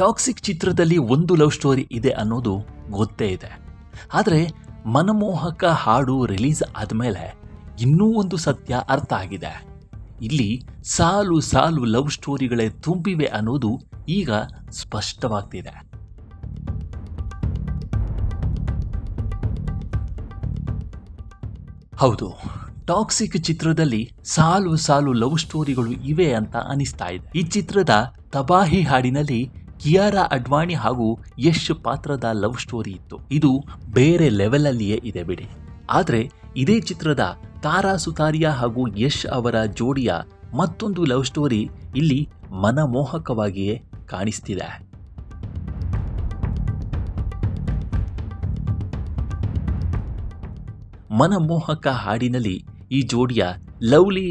Toxic ಚಿತ್ರದಲ್ಲಿ ಒಂದು love story ಇದೆ ಅನ್ನೋದು ಗೊತ್ತೇ ಇದೆ. ಆದರೆ ಮನಮೋಹಕ ಹಾಡು ರಿಲೀಸ್ ಆದಮೇಲೆ ಇನ್ನೂ ಒಂದು ಸತ್ಯ ಅರ್ಥ ಆಗಿದೆ. ಇಲ್ಲಿ ಸಾಲು ಸಾಲು ಲವ್ ಸ್ಟೋರಿಗಳೇ ತುಂಬಿವೆ ಅನ್ನೋದು ಈಗ ಸ್ಪಷ್ಟವಾಗ್ತಿದೆ. ಹೌದು, ಟಾಕ್ಸಿಕ್ ಚಿತ್ರದಲ್ಲಿ ಸಾಲು ಸಾಲು ಲವ್ ಸ್ಟೋರಿಗಳು ಇವೆ ಅಂತ ಅನಿಸ್ತಾ ಇದೆ. ಈ ಚಿತ್ರದ ತಬಾಹಿ ಹಾಡಿನಲ್ಲಿ ಕಿಯಾರಾ ಅಡ್ವಾಣಿ ಹಾಗೂ ಯಶ್ ಪಾತ್ರದ ಲವ್ ಸ್ಟೋರಿ ಇತ್ತು. ಇದು ಬೇರೆ ಲೆವೆಲ್ ಅಲ್ಲಿಯೇ ಇದೆ ಬಿಡಿ. ಆದರೆ ಇದೇ ಚಿತ್ರದ ತಾರಾ ಸುತಾರಿಯಾ ಹಾಗೂ ಯಶ್ ಅವರ ಜೋಡಿಯ ಮತ್ತೊಂದು ಲವ್ ಸ್ಟೋರಿ ಇಲ್ಲಿ ಮನಮೋಹಕವಾಗಿಯೇ ಕಾಣಿಸ್ತಿದೆ. ಮನಮೋಹಕ ಹಾಡಿನಲ್ಲಿ ಈ ಜೋಡಿಯ ಲವ್ಲಿ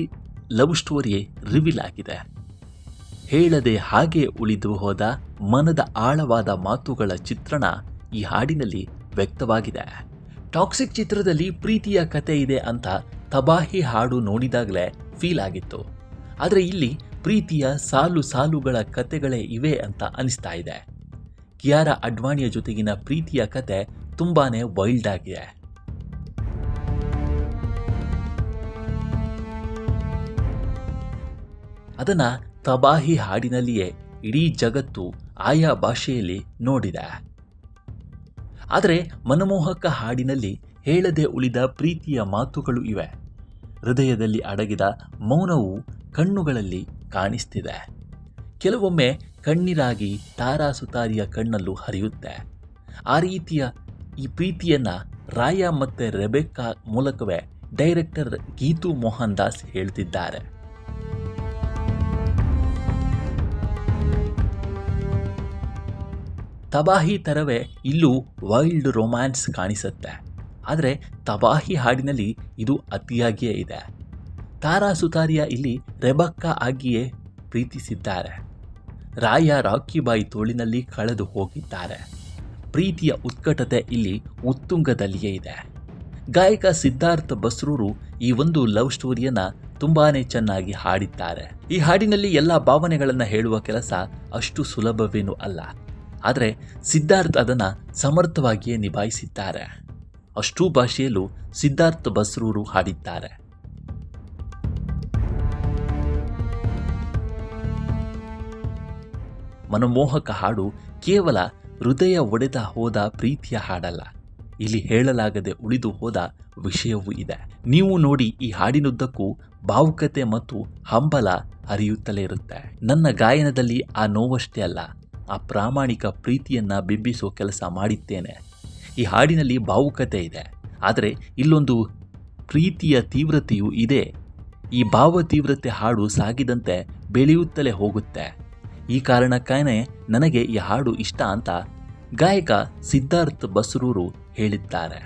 ಲವ್ ಸ್ಟೋರಿ ರಿವೀಲ್ ಆಗಿದೆ. ಹೇಳದೆ ಹಾಗೆ ಉಳಿದು ಹೋದ ಮನದ ಆಳವಾದ ಮಾತುಗಳ ಚಿತ್ರಣ ಈ ಹಾಡಿನಲ್ಲಿ ವ್ಯಕ್ತವಾಗಿದೆ. ಟಾಕ್ಸಿಕ್ ಚಿತ್ರದಲ್ಲಿ ಪ್ರೀತಿಯ ಕತೆ ಇದೆ ಅಂತ ತಬಾಹಿ ಹಾಡು ನೋಡಿದಾಗಲೇ ಫೀಲ್ ಆಗಿತ್ತು. ಆದರೆ ಇಲ್ಲಿ ಪ್ರೀತಿಯ ಸಾಲು ಸಾಲುಗಳ ಕತೆಗಳೇ ಇವೆ ಅಂತ ಅನಿಸ್ತಾ ಇದೆ. ಕಿಯಾರಾ ಅಡ್ವಾಣಿಯ ಜೊತೆಗಿನ ಪ್ರೀತಿಯ ಕತೆ ತುಂಬಾನೇ ವೈಲ್ಡ್ ಆಗಿದೆ. ಅದನ್ನು ತಬಾಹಿ ಹಾಡಿನಲ್ಲಿಯೇ ಇಡೀ ಜಗತ್ತು ಆಯಾ ಭಾಷೆಯಲ್ಲಿ ನೋಡಿದೆ. ಆದರೆ ಮನಮೋಹಕ ಹಾಡಿನಲ್ಲಿ ಹೇಳದೆ ಉಳಿದ ಪ್ರೀತಿಯ ಮಾತುಗಳು ಇವೆ. ಹೃದಯದಲ್ಲಿ ಅಡಗಿದ ಮೌನವು ಕಣ್ಣುಗಳಲ್ಲಿ ಕಾಣಿಸ್ತಿದೆ. ಕೆಲವೊಮ್ಮೆ ಕಣ್ಣೀರಾಗಿ ತಾರಾ ಸುತಾರಿಯ ಕಣ್ಣಲ್ಲೂ ಹರಿಯುತ್ತೆ. ಆ ರೀತಿಯ ಈ ಪ್ರೀತಿಯನ್ನು ರಾಯಾ ಮತ್ತು ರೆಬೆಕ್ಕಾ ಮೂಲಕವೇ ಡೈರೆಕ್ಟರ್ ಗೀತು ಮೋಹನ್ ದಾಸ್ ಹೇಳ್ತಿದ್ದಾರೆ. ತಬಾಹಿ ಥರವೇ ಇಲ್ಲೂ ವೈಲ್ಡ್ ರೊಮ್ಯಾನ್ಸ್ ಕಾಣಿಸುತ್ತೆ. ಆದರೆ ತಬಾಹಿ ಹಾಡಿನಲ್ಲಿ ಇದು ಅತಿಯಾಗಿಯೇ ಇದೆ. ತಾರಾ ಸುತಾರಿಯಾ ಇಲ್ಲಿ ರೆಬೆಕ್ಕಾ ಆಗಿಯೇ ಪ್ರೀತಿಸಿದ್ದಾರೆ. ರಾಯಾ ರಾಕಿಬಾಯಿ ತೋಳಿನಲ್ಲಿ ಕಳೆದು ಹೋಗಿದ್ದಾರೆ. ಪ್ರೀತಿಯ ಉತ್ಕಟತೆ ಇಲ್ಲಿ ಉತ್ತುಂಗದಲ್ಲಿಯೇ ಇದೆ. ಗಾಯಕ ಸಿದ್ಧಾರ್ಥ್ ಬಸ್ರೂರು ಈ ಒಂದು ಲವ್ ಸ್ಟೋರಿಯನ್ನು ತುಂಬಾ ಚೆನ್ನಾಗಿ ಹಾಡಿದ್ದಾರೆ. ಈ ಹಾಡಿನಲ್ಲಿ ಎಲ್ಲ ಭಾವನೆಗಳನ್ನು ಹೇಳುವ ಕೆಲಸ ಅಷ್ಟು ಸುಲಭವೇನೂ ಅಲ್ಲ. ಆದರೆ ಸಿದ್ಧಾರ್ಥ್ ಅದನ್ನು ಸಮರ್ಥವಾಗಿಯೇ ನಿಭಾಯಿಸಿದ್ದಾರೆ. ಅಷ್ಟೂ ಭಾಷೆಯಲ್ಲೂ ಸಿದ್ಧಾರ್ಥ್ ಬಸ್ರೂರು ಹಾಡಿದ್ದಾರೆ. ಮನಮೋಹಕ ಹಾಡು ಕೇವಲ ಹೃದಯ ಒಡೆದ ಹೋದ ಪ್ರೀತಿಯ ಹಾಡಲ್ಲ. ಇಲ್ಲಿ ಹೇಳಲಾಗದೆ ಉಳಿದು ಹೋದ ವಿಷಯವೂ ಇದೆ. ನೀವು ನೋಡಿ, ಈ ಹಾಡಿನುದ್ದಕ್ಕೂ ಭಾವುಕತೆ ಮತ್ತು ಹಂಬಲ ಹರಿಯುತ್ತಲೇ ಇರುತ್ತೆ. ನನ್ನ ಗಾಯನದಲ್ಲಿ ಆ ನೋವಷ್ಟೇ ಅಲ್ಲ, ಆ ಪ್ರಾಮಾಣಿಕ ಪ್ರೀತಿಯನ್ನು ಬಿಂಬಿಸೋ ಕೆಲಸ ಮಾಡಿದ್ದೇನೆ. ಈ ಹಾಡಿನಲ್ಲಿ ಭಾವುಕತೆ ಇದೆ, ಆದರೆ ಇಲ್ಲೊಂದು ಪ್ರೀತಿಯ ತೀವ್ರತೆಯೂ ಇದೆ. ಈ ಭಾವ ತೀವ್ರತೆ ಹಾಡು ಸಾಗಿದಂತೆ ಬೆಳೆಯುತ್ತಲೇ ಹೋಗುತ್ತೆ. ಈ ಕಾರಣಕ್ಕೇ ನನಗೆ ಈ ಹಾಡು ಇಷ್ಟ ಅಂತ ಗಾಯಕ ಸಿದ್ಧಾರ್ಥ್ ಬಸ್ರೂರು ಹೇಳಿದ್ದಾರೆ.